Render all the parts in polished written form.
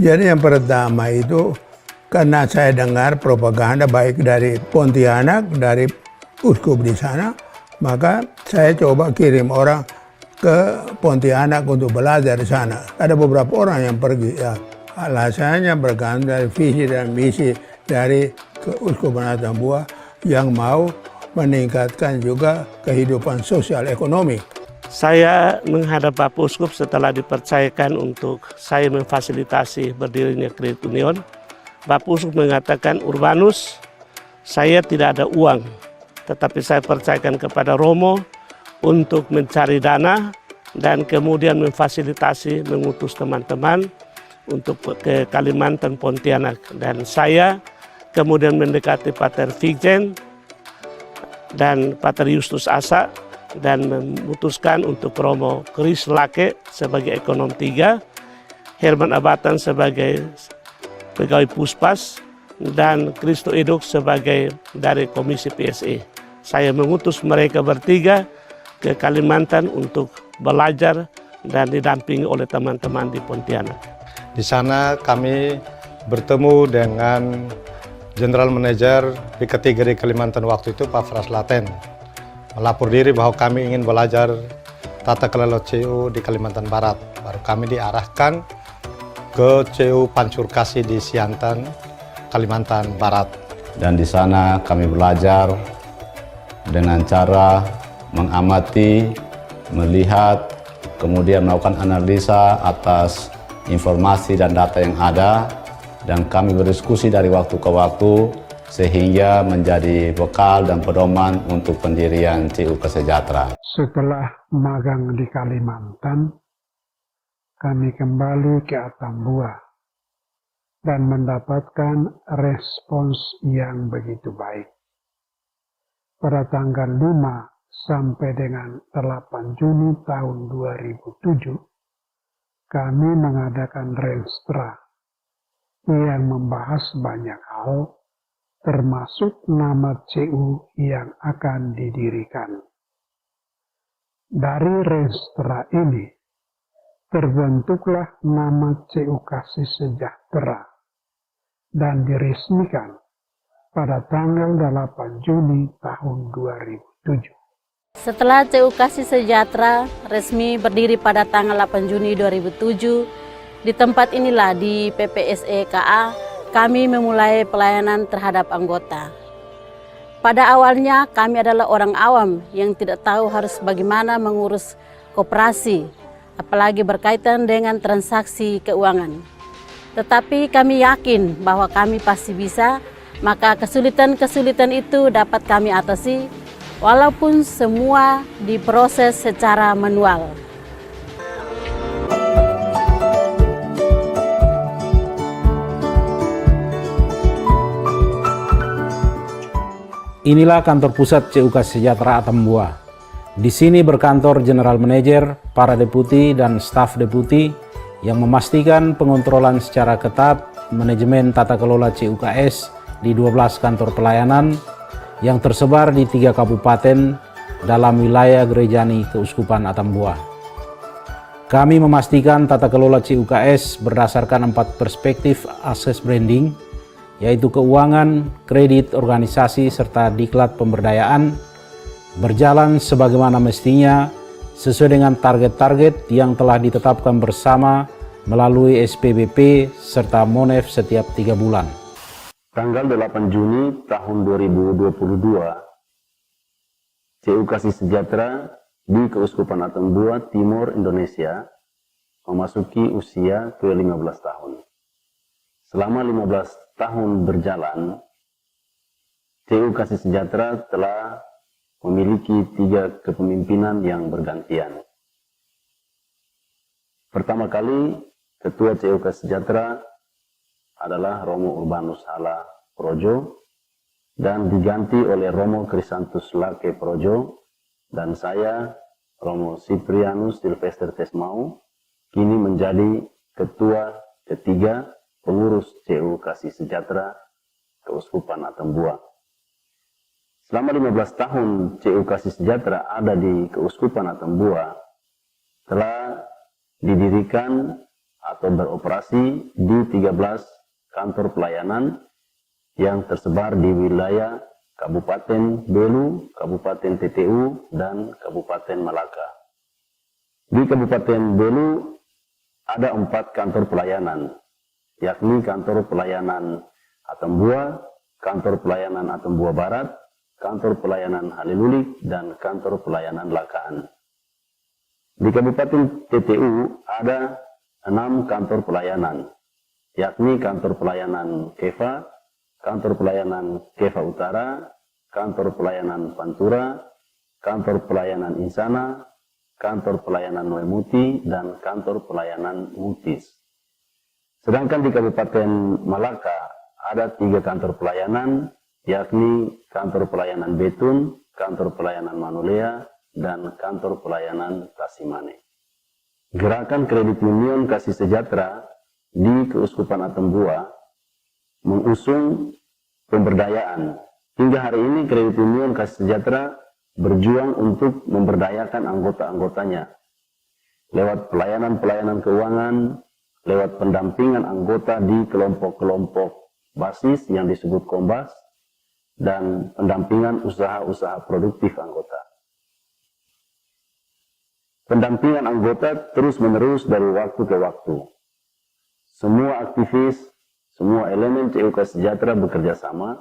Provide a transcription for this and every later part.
Jadi yang pertama itu karena saya dengar propaganda baik dari Pontianak, dari uskup di sana, maka saya coba kirim orang ke Pontianak untuk belajar di sana. Ada beberapa orang yang pergi, ya. Alasannya bergantung dari visi dan misi dari Keuskupan Atambua yang mau meningkatkan juga kehidupan sosial ekonomi. Saya menghadap Bapak Uskup setelah dipercayakan untuk saya memfasilitasi berdirinya Kredit Union. Bapak Uskup mengatakan, Urbanus, saya tidak ada uang, tetapi saya percayakan kepada Romo untuk mencari dana dan kemudian memfasilitasi, mengutus teman-teman untuk ke Kalimantan, Pontianak. Dan saya kemudian mendekati Pater Vigjen dan Pater Justus Asa dan memutuskan untuk Romo Chris Lake sebagai ekonom 3, Herman Abatan sebagai pegawai Puspas, dan Kristo Eduk sebagai dari Komisi PSE. Saya mengutus mereka bertiga ke Kalimantan untuk belajar dan didampingi oleh teman-teman di Pontianak. Di sana kami bertemu dengan General Manager di ketiga di Kalimantan waktu itu, Pak Fras Laten. Melapor diri bahwa kami ingin belajar tata kelola CU di Kalimantan Barat. Baru kami diarahkan ke CU Pancur Kasih di Siantan, Kalimantan Barat. Dan di sana kami belajar dengan cara mengamati, melihat, kemudian melakukan analisa atas informasi dan data yang ada, dan kami berdiskusi dari waktu ke waktu sehingga menjadi bekal dan pedoman untuk pendirian CU Kesejahteraan. Setelah magang di Kalimantan, kami kembali ke Atambua dan mendapatkan respons yang begitu baik. Pada tanggal 5 sampai dengan 8 Juni tahun 2007, kami mengadakan Renstra yang membahas banyak hal, termasuk nama CU yang akan didirikan. Dari Renstra ini, terbentuklah nama CU Kasih Sejahtera dan diresmikan pada tanggal 8 Juni tahun 2007. Setelah CU Kasih Sejahtera resmi berdiri pada tanggal 8 Juni 2007, di tempat inilah di PPSE KA kami memulai pelayanan terhadap anggota. Pada awalnya kami adalah orang awam yang tidak tahu harus bagaimana mengurus koperasi, apalagi berkaitan dengan transaksi keuangan. Tetapi kami yakin bahwa kami pasti bisa, maka kesulitan-kesulitan itu dapat kami atasi, walaupun semua diproses secara manual. Inilah kantor pusat CU Kasih Sejahtera Atambua. Di sini berkantor General Manager, para deputi, dan staf deputi yang memastikan pengontrolan secara ketat manajemen tata kelola CUKS di 12 kantor pelayanan yang tersebar di 3 kabupaten dalam wilayah Gerejani Keuskupan Atambua. Kami memastikan tata kelola CUKS berdasarkan 4 perspektif akses branding, yaitu keuangan, kredit, organisasi, serta diklat pemberdayaan, berjalan sebagaimana mestinya sesuai dengan target-target yang telah ditetapkan bersama melalui SPBP serta MONEF setiap 3 bulan. Tanggal 8 Juni tahun 2022, CU Kasih Sejahtera di Keuskupan Atambua Timur Indonesia memasuki usia ke-15 tahun. Selama 15 tahun berjalan, CU Kasih Sejahtera telah memiliki 3 kepemimpinan yang bergantian. Pertama kali, Ketua CU Kasih Sejahtera adalah Romo Urbanus Hala Projo dan diganti oleh Romo Krisantus Lake Projo, dan saya, Romo Siprianus Silvester Tesmau, kini menjadi Ketua ketiga pengurus CU Kasih Sejahtera Keuskupan Atambua. Selama 15 tahun CU Kasih Sejahtera ada di Keuskupan Atambua, telah didirikan atau beroperasi di 13 kantor pelayanan yang tersebar di wilayah Kabupaten Belu, Kabupaten TTU, dan Kabupaten Malaka. Di Kabupaten Belu ada 4 kantor pelayanan, yakni kantor pelayanan Atambua, kantor pelayanan Atambua Barat, kantor pelayanan Halilulik, dan kantor pelayanan Lakaan. Di Kabupaten TTU ada 6 kantor pelayanan, yakni kantor pelayanan Kefa, kantor pelayanan Kefa Utara, kantor pelayanan Pantura, kantor pelayanan Insana, kantor pelayanan Noemuti, dan kantor pelayanan Mutis. Sedangkan di Kabupaten Malaka ada 3 kantor pelayanan, yakni kantor pelayanan Betun, kantor pelayanan Manulea, dan kantor pelayanan Tasimane. Gerakan Kredit Union Kasih Sejahtera di Keuskupan Atambua mengusung pemberdayaan. Hingga hari ini Kredit Union Kasih Sejahtera berjuang untuk memberdayakan anggota-anggotanya lewat pelayanan-pelayanan keuangan, lewat pendampingan anggota di kelompok-kelompok basis yang disebut Kombas, dan pendampingan usaha-usaha produktif anggota. Pendampingan anggota terus-menerus dari waktu ke waktu. Semua aktivis, semua elemen CUK Sejahtera bekerja sama,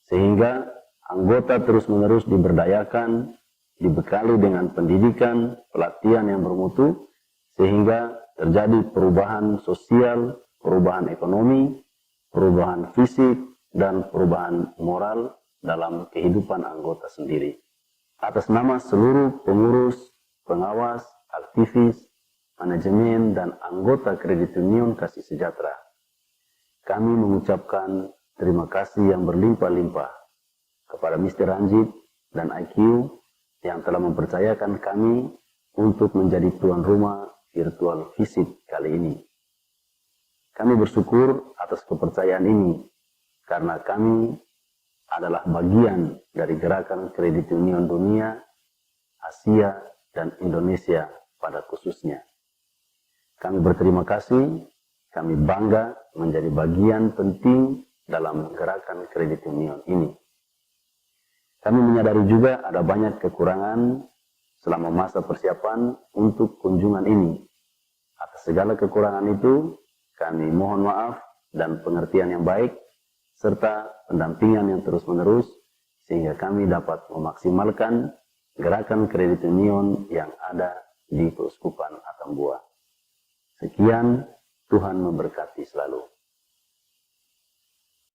sehingga anggota terus-menerus diberdayakan, dibekali dengan pendidikan, pelatihan yang bermutu, sehingga terjadi perubahan sosial, perubahan ekonomi, perubahan fisik, dan perubahan moral dalam kehidupan anggota sendiri. Atas nama seluruh pengurus, pengawas, aktivis, manajemen, dan anggota Kredit Union Kasih Sejahtera, kami mengucapkan terima kasih yang berlimpah-limpah kepada Mr. Ranjit dan IQ yang telah mempercayakan kami untuk menjadi tuan rumah virtual visit kali ini. Kami bersyukur atas kepercayaan ini karena kami adalah bagian dari gerakan Kredit Union Dunia, Asia, dan Indonesia pada khususnya. Kami berterima kasih, kami bangga menjadi bagian penting dalam gerakan Kredit Union ini. Kami menyadari juga ada banyak kekurangan selama masa persiapan untuk kunjungan ini. Atas segala kekurangan itu, kami mohon maaf dan pengertian yang baik, serta pendampingan yang terus-menerus, sehingga kami dapat memaksimalkan gerakan Kredit Union yang ada di Keuskupan Atambua. Sekian, Tuhan memberkati selalu.